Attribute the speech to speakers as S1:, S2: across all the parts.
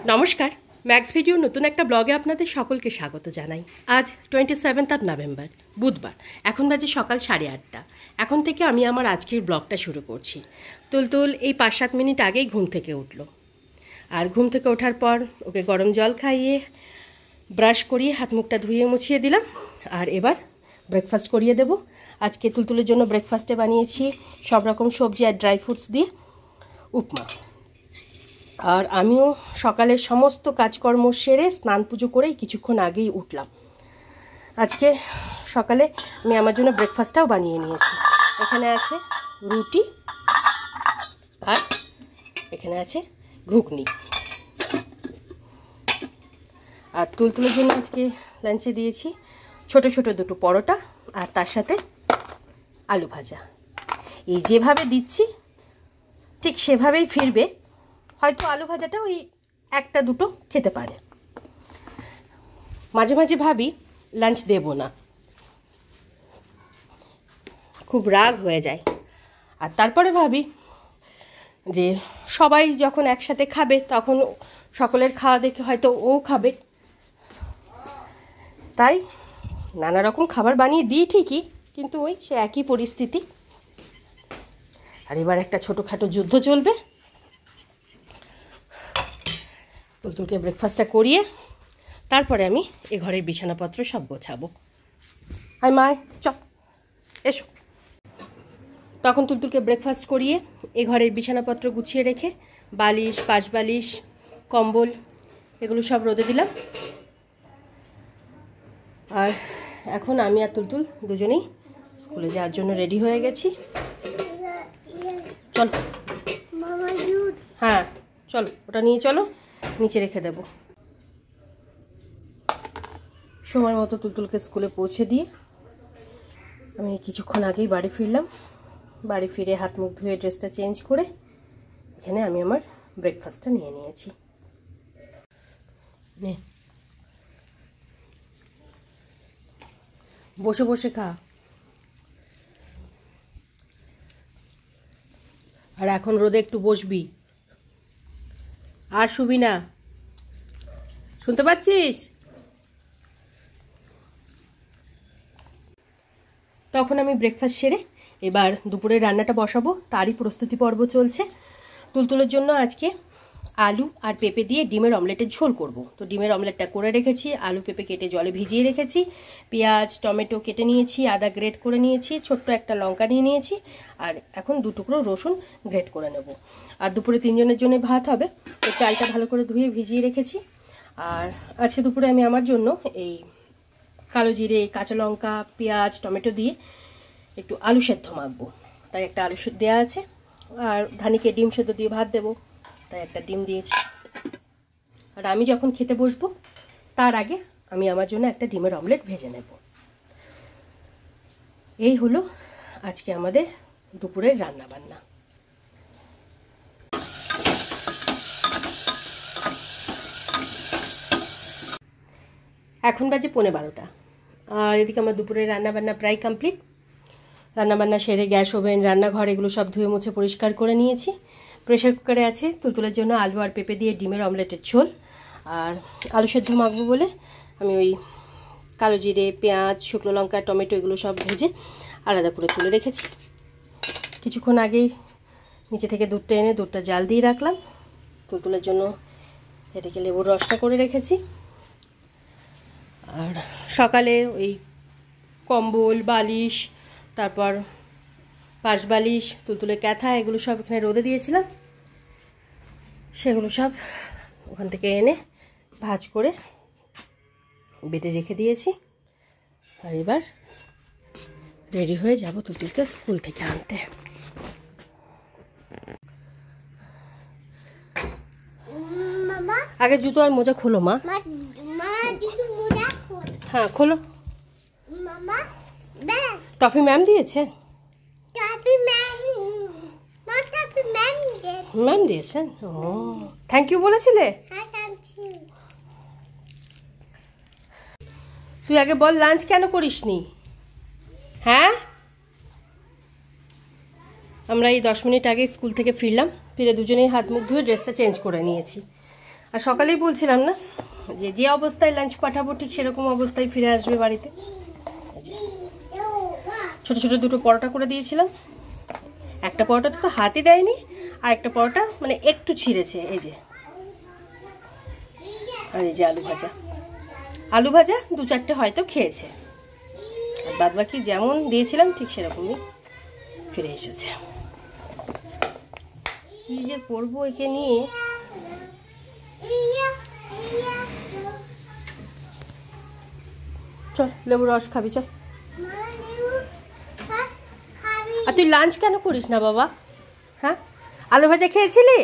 S1: নমস্কার, max video নতুন একটা ব্লগে আপনাদের সকলকে স্বাগত জানাই। আজ 27 নভেম্বর, বুধবার। এখন বাজে সকাল 8:30। এখন থেকে আমি আমার আজকের ব্লগটা শুরু করছি। তুলতুল এই 5-7 মিনিট আগেই ঘুম থেকে উঠলো। আর ঘুম থেকে ওঠার পর ওকে গরম জল খাইয়ে ব্রাশ করিয়ে হাত মুখটা ধুয়ে মুছিয়ে দিলাম। আর এবার ব্রেকফাস্ট করিয়ে দেব। আজকে তুলতুলের জন্য ব্রেকফাস্টে বানিয়েছি সব রকম সবজি আর ড্রাই ফ্রুটস দিয়ে উপমা। আর আমিও সকালের সমস্ত কাজকর্ম সেরে স্নান পুজো করেই কিছুক্ষণ আগেই উঠলাম। আজকে সকালে আমি আমার জন্য ব্রেকফাস্টটাও বানিয়ে নিয়েছি। এখানে আছে রুটি আর এখানে আছে ঘুগনি। আর তুলতুলের জন্য আজকে লাঞ্চে দিয়েছি ছোট ছোট দুটো পরোটা আর তার সাথে আলু ভাজা। এই যেভাবে দিচ্ছি ঠিক সেভাবেই ফিরবে। হয়তো আলু ভাজাটা ওই একটা দুটো খেতে পারে। মাঝে মাঝে ভাবি লাঞ্চ দেব না, খুব রাগ হয়ে যায়। আর তারপরে ভাবি যে সবাই যখন একসাথে খাবে তখন সকলের খাওয়া দেখে হয়তো ও খাবে, তাই নানা রকম খাবার বানিয়ে দিই ঠিকই, কিন্তু ওই সে একই পরিস্থিতি। আর এবার একটা ছোটোখাটো যুদ্ধ চলবে। তুলতুলকে ব্রেকফাস্টটা করিয়ে তারপরে আমি এ ঘরের বিছানাপত্র সব গোছাবো। হাই মায়, এসো। তখন তুলতুলকে ব্রেকফাস্ট করিয়ে এ ঘরের বিছানাপত্র গুছিয়ে রেখে বালিশ, পাশ বালিশ, কম্বল এগুলো সব রোদে দিলাম। আর এখন আমি আর তুলতুল দুজনেই স্কুলে যাওয়ার জন্য রেডি হয়ে গেছি। চল, হ্যাঁ চল, ওটা নিয়ে চলো, নিচে রেখে দেব। সময় মতো তুলতুলকে স্কুলে পৌঁছে দিয়ে আমি কিছুক্ষণ আগেই বাড়ি ফিরলাম। বাড়ি ফিরে হাত মুখ ধুয়ে ড্রেসটা চেঞ্জ করে এখানে আমি আমার ব্রেকফাস্টটা নিয়ে নিয়েছি। নে, বসে বসে খা। আর এখন রোদে একটু বসবি, আর শুবি না, শুনতে পাচ্ছিস? তখন আমি ব্রেকফাস্ট সেরে এবার দুপুরের রান্নাটা বসাবো, তারই প্রস্তুতি পর্ব চলছে। তুলতুলের জন্য আজকে আলু আর পেঁপে দিয়ে ডিমের অমলেটের ঝোল করব। তো ডিমের অমলেটটা করে রেখেছি, আলু পেঁপে কেটে জলে ভিজিয়ে রেখেছি, পেঁয়াজ টমেটো কেটে নিয়েছি, আদা গ্রেট করে নিয়েছি, ছোট্ট একটা লঙ্কা নিয়ে নিয়েছি, আর এখন 2 টুকরো রসুন গ্রেট করে নেব। আর দুপুরে 3 জনের জন্য ভাত হবে, তো চালটা ভালো করে ধুয়ে ভিজিয়ে রেখেছি। আর আজকে দুপুরে আমি আমার জন্য এই কালো জিরে, কাঁচা লঙ্কা, পেঁয়াজ টমেটো দিয়ে একটু আলু সেদ্ধ মাখবো, তাই একটা আলু দেওয়া আছে। আর ধানিকে ডিম সেদ্ধ দিয়ে ভাত দেবো, তাই একটা ডিম দিয়েছি। আর আমি যখন খেতে বসবো তার আগে আমি আমার জন্য একটা ডিমের অমলেট ভেজে নেব। এই হলো আজকে আমাদের দুপুরের রান্না বান্না। এখন বাজে 11:15। আর এদিকে আমার দুপুরের রান্নাবান্না প্রায় কমপ্লিট। রান্নাবান্না সেরে গ্যাস ওভেন, রান্নাঘর এগুলো সব ধুয়ে মুছে পরিষ্কার করে নিয়েছি। প্রেশার কুকারে আছে তুলতুলের জন্য আলু আর পেঁপে দিয়ে ডিমের অমলেটের ঝোল। আর আলু সেদ্ধ মাখবো বলে আমি ওই কালো জিরে, পেঁয়াজ, শুকনো লঙ্কা, টমেটো এগুলো সব ভেজে আলাদা করে তুলে রেখেছি। কিছুক্ষণ আগেই নিচে থেকে দুধটা এনে দুধটা জাল দিয়ে রাখলাম। তুলতুলের জন্য এদিকে লেবুর রসটা করে রেখেছি। আর সকালে ওই কম্বল, বালিশ, তারপর পাশ বালিশ, তুলতুলের ক্যাথা এগুলো সব এখানে রোদে দিয়েছিলাম, সেগুলো সব ওখান থেকে এনে ভাঁজ করে বেডে রেখে দিয়েছি। আর এবার রেডি হয়ে যাব তুলতুলকে স্কুল থেকে আনতে। আগে জুতো আর মোজা খোলো মা। হ্যাঁ খোলো। টফি ম্যাম দিয়েছে? ম্যাম দিয়েছেন? ও, থ্যাংক ইউ বলেছিলে? তুই আগে বল লাঞ্চ কেন করিসনি? হ্যাঁ, আমরা এই 10 মিনিট আগে স্কুল থেকে ফিরলাম। ফিরে দুজনেই হাত মুখ ধুয়ে ড্রেসটা চেঞ্জ করে নিয়েছি। আর সকালেই বলছিলাম না যে যে অবস্থায় লাঞ্চ পাঠাবো ঠিক সেরকম অবস্থায় ফিরে আসবে বাড়িতে। ছোট ছোট দুটো পরোটা করে দিয়েছিলাম, একটা পরোটা তো হাতই দেয়নি, আর একটা পরোটা মানে একটু ছিঁড়েছে। এই যে, আর এই যে আলু ভাজা 2-4টে হয়তো খেয়েছে, আর বাদ বাকি যেমন দিয়েছিলাম ঠিক সেরকমই ফিরে এসেছে। কি যে করবো একে নিয়ে। চল লেবু রস খাবি চল। আর তুই লাঞ্চ কেন করিস না বাবা? হ্যাঁ, আলু ভাজা খেয়েছিলি?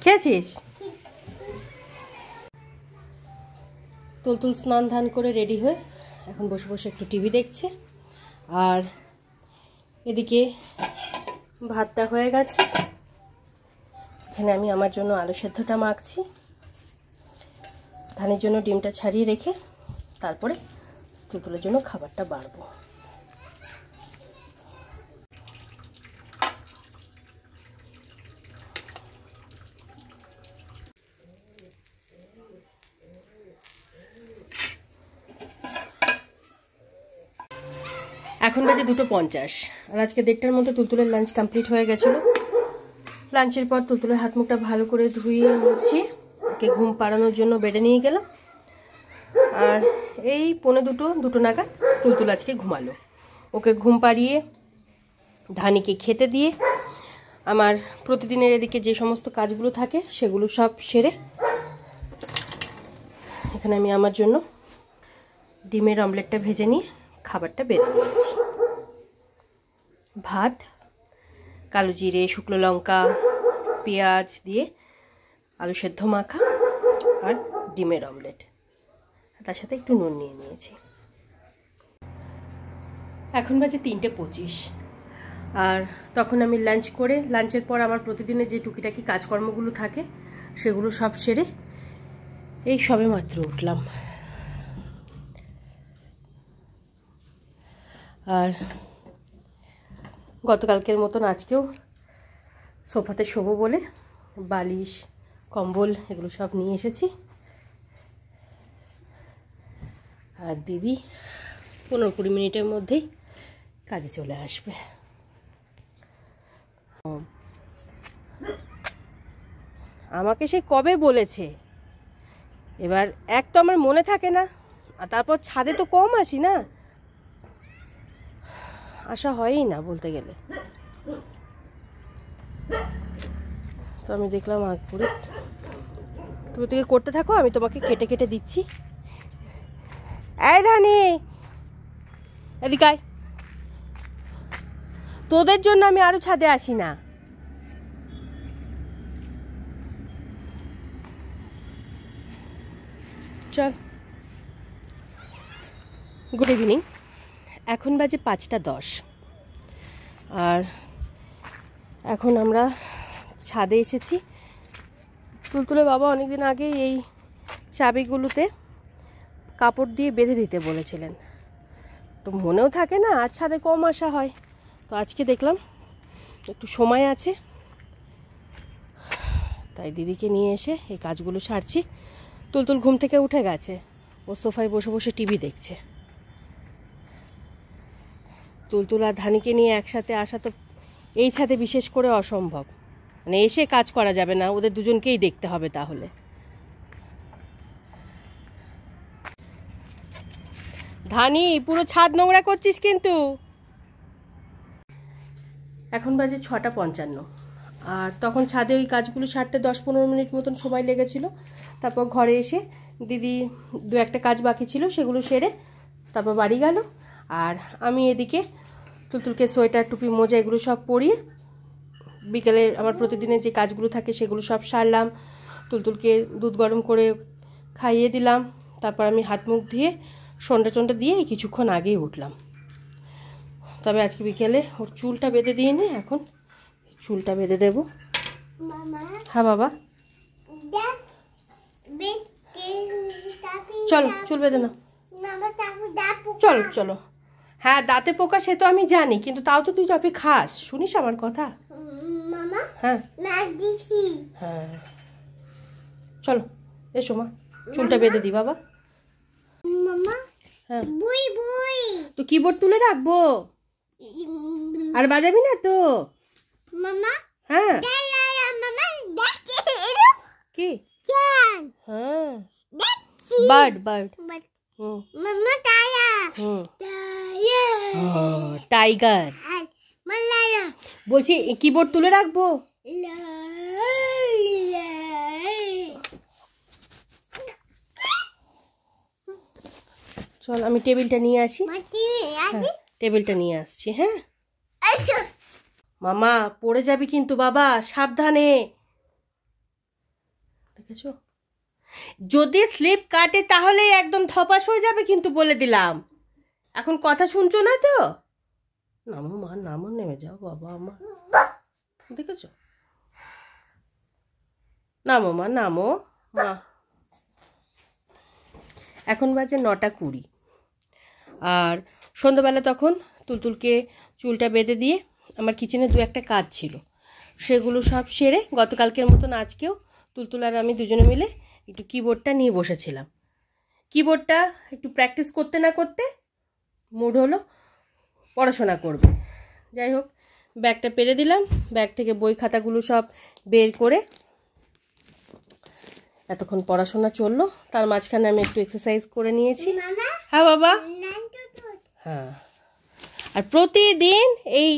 S1: খেয়েছিস? তুলতুল স্নান ধান করে রেডি হয়ে এখন বসে বসে একটু টিভি দেখছে, আর এদিকে ভাতটা হয়ে গেছে। এখানে আমি আমার জন্য আলু সেদ্ধটা মাখছি, ধানের জন্য ডিমটা ছাড়িয়ে রেখে তারপরে তুলতুলের জন্য খাবারটা বাড়বো। এখন বাজে 2:50, আর আজকে 1:30টার মধ্যে তুলতুলের লাঞ্চ কমপ্লিট হয়ে গেছিলো। লাঞ্চের পর তুলতুলের হাত মুখটা ভালো করে ধুয়ে মুছিয়ে ওকে ঘুম পাড়ানোর জন্য বেডে নিয়ে গেলাম। আর এই 1:45-2 নাগাদ তুলতুল আজকে ঘুমালো। ওকে ঘুম পাড়িয়ে ধানিকে খেতে দিয়ে আমার প্রতিদিনের এদিকে যে সমস্ত কাজগুলো থাকে সেগুলো সব সেরে এখানে আমি আমার জন্য ডিমের অমলেটটা ভেজে নিয়ে খাবারটা বেড়ে নিয়েছি। ভাত, কালো জিরে, শুকনো লঙ্কা, পেঁয়াজ দিয়ে আলু সেদ্ধ মাখা আর ডিমের অমলেট, তার সাথে একটু নুন নিয়ে নিয়েছি। এখন বাজে 3:25, আর তখন আমি লাঞ্চ করে লাঞ্চের পর আমার প্রতিদিনের যে টুকিটাকি কাজকর্মগুলো থাকে সেগুলো সব সেরে এই সবে মাত্র উঠলাম। আর গতকালকের মতন আজকেও সোফাতে শোবো বলে বালিশ, কম্বল এগুলো সব নিয়ে এসেছি। আর দিদি 15-20 মিনিটের মধ্যেই কাজে চলে আসবে। আমাকে সে কবে বলেছে, এবার এক তো আমার মনে থাকে না, আর তারপর ছাদে তো কম আসি না, আসা হয়ই না বলতে গেলে। তো আমি দেখলাম আগপুরে, তুমি থেকে করতে থাকো, আমি তোমাকে কেটে কেটে দিচ্ছি। এই ধানি এদিকে আয়, তোদের জন্য আমি আরো ছাদে আসি না। চল, গুড ইভিনিং। এখন বাজে 5:10, আর এখন আমরা ছাদে এসেছি। তুলতুলে বাবা অনেকদিন আগে এই চাবিগুলোতে কাপড় দিয়ে বেঁধে দিতে বলেছিলেন, তো মনেও থাকে না, আর ছাদে কম আসা হয়। তো আজকে দেখলাম একটু সময় আছে, তাই দিদিকে নিয়ে এসে এই কাজগুলো সারছি। তুলতুল ঘুম থেকে উঠে গেছে, ও সোফায় বসে বসে টিভি দেখছে। তুলতুল আর ধানিকে নিয়ে একসাথে আসা তো এই ছাদে বিশেষ করে অসম্ভব, মানে এসে কাজ করা যাবে না, ওদের দুজনকেই দেখতে হবে তাহলে। ধানি পুরো ছাদ নোংরা করছিস কিন্তু। এখন বাজে 6:55, আর তখন ছাদে ওই কাজগুলো সারতে 10-15 মিনিট মতন সময় লেগেছিল। তারপর ঘরে এসে দিদি 2-1টা কাজ বাকি ছিল সেগুলো সেরে তারপর বাড়ি গেল। আর আমি এদিকে তুলতুলকে সোয়েটার, টুপি, মোজা এগুলো সব পরিয়ে বিকেলে আমার প্রতিদিনের যে কাজগুলো থাকে সেগুলো সব সারলাম। তুলতুলকে দুধ গরম করে খাইয়ে দিলাম। তারপর আমি হাত মুখ ধুয়ে সন্ধ্যা টন্ডা দিয়ে কিছুক্ষণ আগেই উঠলাম। তবে আজকে বিকেলে ওর চুলটা বেঁধে দিয়ে নি, এখন চুলটা বেঁধে দেবো। হ্যাঁ বাবা, চলো চুল বেঁধে নাও। চলো চলো। হ্যাঁ দাঁতে পোকা সে তো আমি জানি, কিন্তু তাও তো তুই টপি খাস, শুনিস আমার কথা। হ্যাঁ হ্যাঁ, চলো এসো মা, চুলটা বেঁধে দি বাবা। হ্যাঁ, তো কিবোর্ড তুলে রাখবো, আর বাজাবি না তো? হ্যাঁ কি? হ্যাঁ, বার্ড বার্ড। টাইগার বলছি, কিবোর্ড তুলে রাখবো? চল আমি টেবিলটা নিয়ে আসি। টেবিলটা নিয়ে আসছি। হ্যাঁ মামা, পড়ে যাবি কিন্তু বাবা, সাবধানে। দেখেছো, যদি স্লিপ কাটে তাহলে একদম ধপাস হয়ে যাবে কিন্তু, বলে দিলাম। এখন কথা শুনছো না তো? নামো মা, নামো, নেমে যাও বাবা আমার। দেখেছো, নামো মা, নামো মা। এখন বাজে 9:20, আর সন্ধ্যাবেলা তখন তুলতুলকে চুলটা বেঁধে দিয়ে আমার কিচেনে 2-1 কাজ ছিল, সেগুলো সব সেরে গতকালকের মতন আজকেও তুলতুল আর আমি দুজনে মিলে একটু কিবোর্ডটা নিয়ে বসেছিলাম। কিবোর্ডটা একটু প্র্যাকটিস করতে না করতে মুড হলো পড়াশোনা করবে। যাই হোক, ব্যাগটা পেরে দিলাম, ব্যাগ থেকে বই খাতাগুলো সব বের করে এতক্ষণ পড়াশোনা চললো, তার মাঝখানে আমি একটু এক্সারসাইজ করে নিয়েছি। হ্যাঁ বাবা, হ্যাঁ। আর প্রতিদিন এই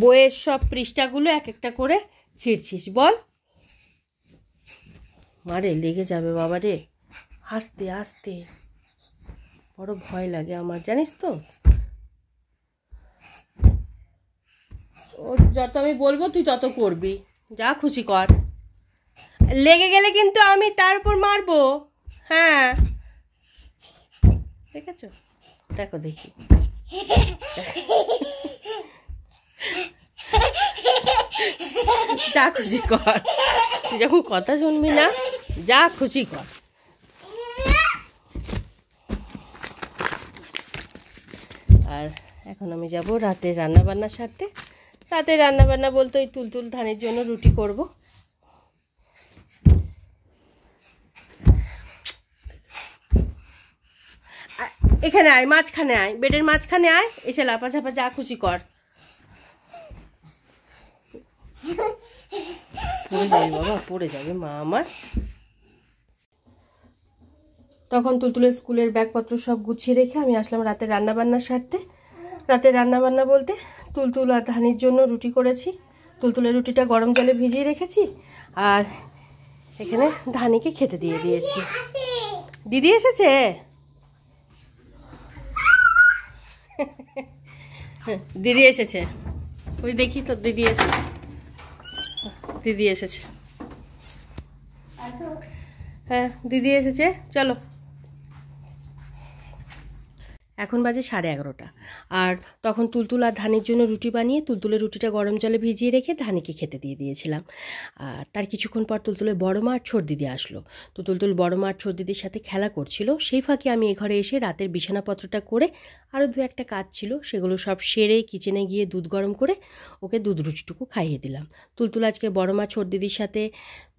S1: বইয়ের সব পৃষ্ঠাগুলো এক একটা করে ছিঁড়ছিস, বল? মারে লেগে যাবে বাবা রে, আস্তে আস্তে, বড় ভয় লাগে আমার, জানিস তো। ও যত আমি বলবো তুই তত করবি, যা খুশি কর। লেগে গেলে কিন্তু আমি তার উপর মারবো। হ্যাঁ, দেখেছো, দেখো দেখি, যা খুশি কর, তুই যখন কথা শুনবি না, যা খুশি কর। আর এখন আমি যাব রাতের রান্নাবান্না সারতে। রাতের রান্নাবান্না বলতে ওই তুলতুল ধানের জন্য রুটি করব। এখানে আয়, মাঝখানে আয়, বেডের মাঝখানে আয়, এসে লাপা ঝাপা যা খুশি কর। পড়ে যাবে বাবা, পড়ে যাবে মা আমার। তখন তুলতুলের স্কুলের ব্যাগপত্র সব গুছিয়ে রেখে আমি আসলাম রাতের রান্নাবান্না সারতে। রাতের রান্নাবান্না বলতে তুলতুল আর ধানির জন্য রুটি করেছি। তুলতুলের রুটিটা গরম জলে ভিজিয়ে রেখেছি, আর এখানে ধানিকে খেতে দিয়ে দিয়েছি। দিদি এসেছে? দিদি এসেছে, ওই দেখি তো, দিদি এসেছে, দিদি এসেছে। হ্যাঁ, দিদি এসেছে, চলো। এখন বাজে 11:30, আর তখন তুলতুল আর ধানির জন্য রুটি বানিয়ে তুলতুলের রুটিটা গরম জলে ভিজিয়ে রেখে ধানিকে খেতে দিয়ে দিয়েছিলাম। আর তার কিছুক্ষণ পর তুলতুলের বড় মা আর ছোট দিদি আসলো। তো তুলতুল বড় মা আর ছোট দিদির সাথে খেলা করছিল, সেই ফাঁকে আমি এই ঘরে এসে রাতের বিছানাপত্রটা করে আরও 2-1 কাজ ছিল সেগুলো সব সেরে কিচেনে গিয়ে দুধ গরম করে ওকে দুধ রুটিটুকু খাইয়ে দিলাম। তুলতুল আজকে বড় মা ছোট দিদির সাথে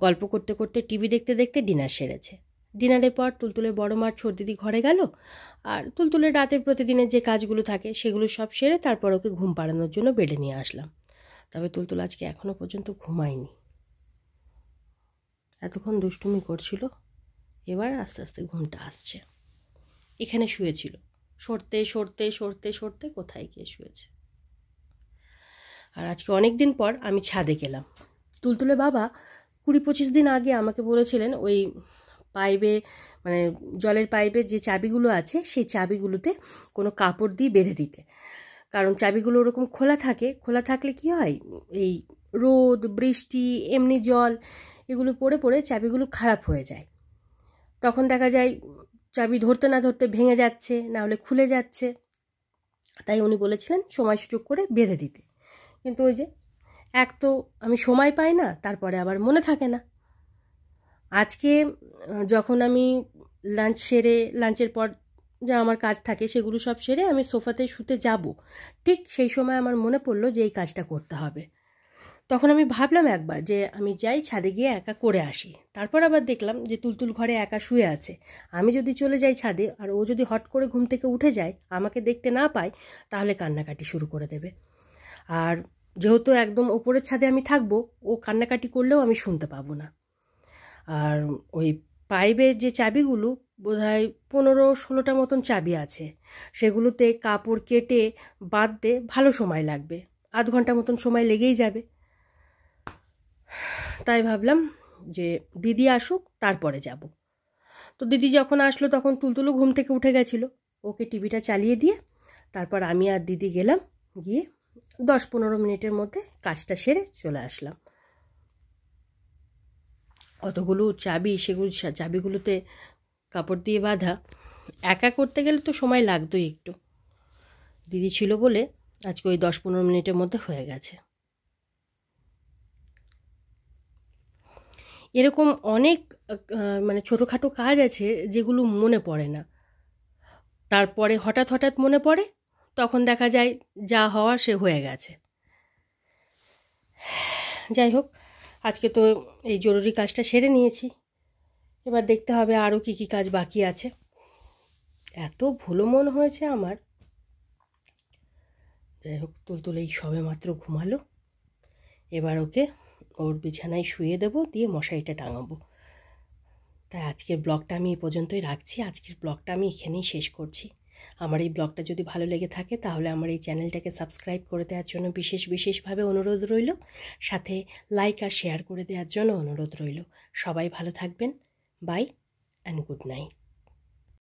S1: গল্প করতে করতে টিভি দেখতে দেখতে ডিনার সেরেছে। ডিনারের পর তুলতুলের বড় মার ছোট দিদি ঘরে গেল, আর তুলতুলের রাতের প্রতিদিনের যে কাজগুলো থাকে সেগুলো সব সেরে তারপর ওকে ঘুম পাড়ানোর জন্য বেডে নিয়ে আসলাম। তবে তুলতুল আজকে এখনও পর্যন্ত ঘুমায়নি, এতক্ষণ দুষ্টুমি করছিল, এবার আস্তে আস্তে ঘুমটা আসছে। এখানে শুয়েছিল, সরতে সরতে সরতে সরতে কোথায় গিয়ে শুয়েছে। আর আজকে অনেক দিন পর আমি ছাদে গেলাম। তুলতুলের বাবা 20-25 দিন আগে আমাকে বলেছিলেন ওই পাইপে, মানে জলের পাইপের যে চাবিগুলো আছে সেই চাবিগুলোতে কোনো কাপড় দিয়ে বেঁধে দিতে, কারণ চাবিগুলো ওরকম খোলা থাকে, খোলা থাকলে কি হয়, এই রোদ বৃষ্টি এমনি জল এগুলো পড়ে পড়ে চাবিগুলো খারাপ হয়ে যায়। তখন দেখা যায় চাবি ধরতে না ধরতে ভেঙে যাচ্ছে, না হলে খুলে যাচ্ছে। তাই উনি বলেছিলেন সময় সুযোগ করে বেঁধে দিতে, কিন্তু ওই যে এক তো আমি সময় পাই না, তারপরে আবার মনে থাকে না। আজকে যখন আমি লাঞ্চ সেরে, লাঞ্চের পর যা আমার কাজ থাকে সেগুলো সব সেরে আমি সোফাতে শুতে যাব, ঠিক সেই সময় আমার মনে পড়লো যে এই কাজটা করতে হবে। তখন আমি ভাবলাম একবার যে আমি যাই ছাদে গিয়ে একা করে আসি। তারপর আবার দেখলাম যে তুলতুল ঘরে একা শুয়ে আছে। আমি যদি চলে যাই ছাদে আর ও যদি হট করে ঘুম থেকে উঠে যায়, আমাকে দেখতে না পায়, তাহলে কান্নাকাটি শুরু করে দেবে। আর যেহেতু একদম ওপরের ছাদে আমি থাকবো, ও কান্নাকাটি করলেও আমি শুনতে পাবো না। আর ওই পাইপের যে চাবিগুলো বোধহয় 15-16টা মতন চাবি আছে, সেগুলোতে কাপড় কেটে বাঁধতে ভালো সময় লাগবে, আধ ঘন্টা মতন সময় লেগেই যাবে। তাই ভাবলাম যে দিদি আসুক তারপরে যাব। তো দিদি যখন আসলো তখন তুলতুলও ঘুম থেকে উঠে গেছিলো। ওকে টিভিটা চালিয়ে দিয়ে তারপর আমি আর দিদি গেলাম, গিয়ে 10-15 মিনিটের মধ্যে কাজটা সেরে চলে আসলাম। অতগুলো চাবি, সেগুলো চাবিগুলোতে কাপড় দিয়ে বাঁধা, একা করতে গেলে তো সময় লাগতোই একটু। দিদি ছিল বলে আজকে ওই 10-15 মিনিটের মধ্যে হয়ে গেছে। এরকম অনেক মানে ছোটোখাটো কাজ আছে যেগুলো মনে পড়ে না, তারপরে হঠাৎ হঠাৎ মনে পড়ে, তখন দেখা যায় যা হওয়া সে হয়ে গেছে। যাই হোক, আজকে তো এই জরুরি কাজটা সেরে নিয়েছি, এবার দেখতে হবে আরও কী কী কাজ বাকি আছে। এত ভুলো মন হয়েছে আমার। যাই হোক, তুলতুল এই সবে মাত্র ঘুমালো, এবার ওকে ওর বিছানায় শুয়ে দেবো, দিয়ে মশারিটা টাঙাবো। তাই আজকের ব্লগটা আমি এই পর্যন্তই রাখছি। আজকের ব্লগটা আমি এখানেই শেষ করছি। আমার এই ব্লগটা যদি ভালো লেগে থাকে তাহলে আমার এই চ্যানেলটাকে সাবস্ক্রাইব করে দেওয়ার জন্য বিশেষভাবে অনুরোধ রইল, সাথে লাইক আর শেয়ার করে দেওয়ার জন্য অনুরোধ রইল। সবাই ভালো থাকবেন। Bye and good night.